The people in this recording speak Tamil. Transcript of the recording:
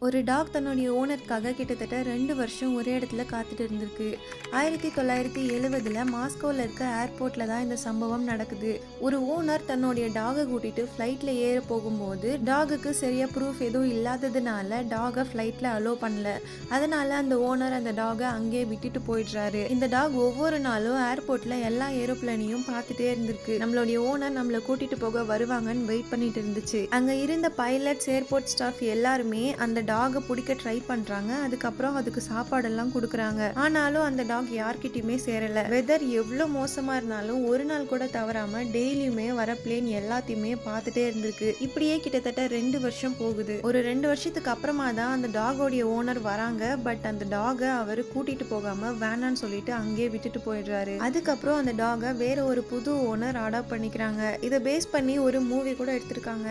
ஒரு டாக் தன்னுடைய ஓனருக்காக கிட்டத்தட்ட 2 வருஷம் ஒரே இடத்துல காத்துட்டு இருந்திருக்கு. 1970ல் மாஸ்கோவில் இருக்க ஏர்போர்ட்டில் தான் இந்த சம்பவம் நடக்குது. ஒரு ஓனர் தன்னுடைய டாகை கூட்டிட்டு ஃப்ளைட்டில் ஏற போகும்போது டாகுக்கு சரியாக ப்ரூஃப் எதுவும் இல்லாததுனால டாகை ஃப்ளைட்டில் அலோவ் பண்ணல. அதனால அந்த ஓனர் அந்த டாகை அங்கேயே விட்டுட்டு போயிடுறாரு. இந்த டாக் ஒவ்வொரு நாளும் ஏர்போர்ட்டில் எல்லா ஏரோப்ளேனையும் பார்த்துட்டே இருந்திருக்கு. நம்மளுடைய ஓனர் நம்மளை கூட்டிட்டு போக வருவாங்கன்னு வெயிட் பண்ணிட்டு இருந்துச்சு. அங்கே இருந்த பைலட்ஸ், ஏர்போர்ட் ஸ்டாஃப் எல்லாருமே அந்த டாகை பிடிக்க ட்ரை பண்றாங்க. அதுக்கப்புறம் அதுக்கு சாப்பாடெல்லாம் கொடுக்குறாங்க. ஆனாலும் அந்த டாக் யார்கிட்டயுமே சேரல. வெதர் எவ்வளோ மோசமா இருந்தாலும் ஒரு நாள் கூட தவறாம டெய்லியுமே வர பிளேன் எல்லாத்தையுமே பார்த்துட்டே இருந்திருக்கு. இப்படியே கிட்டத்தட்ட 2 வருஷம் போகுது. ஒரு 2 வருஷத்துக்கு அப்புறமா தான் அந்த டாகோடைய ஓனர் வராங்க. பட் அந்த டாகை அவர் கூட்டிட்டு போகாம வேணான்னு சொல்லிட்டு அங்கேயே விட்டுட்டு போயிடுறாரு. அதுக்கப்புறம் அந்த டாகை வேற ஒரு புது ஓனர் அடாப்ட் பண்ணிக்கிறாங்க. இதை பேஸ் பண்ணி ஒரு மூவி கூட எடுத்திருக்காங்க.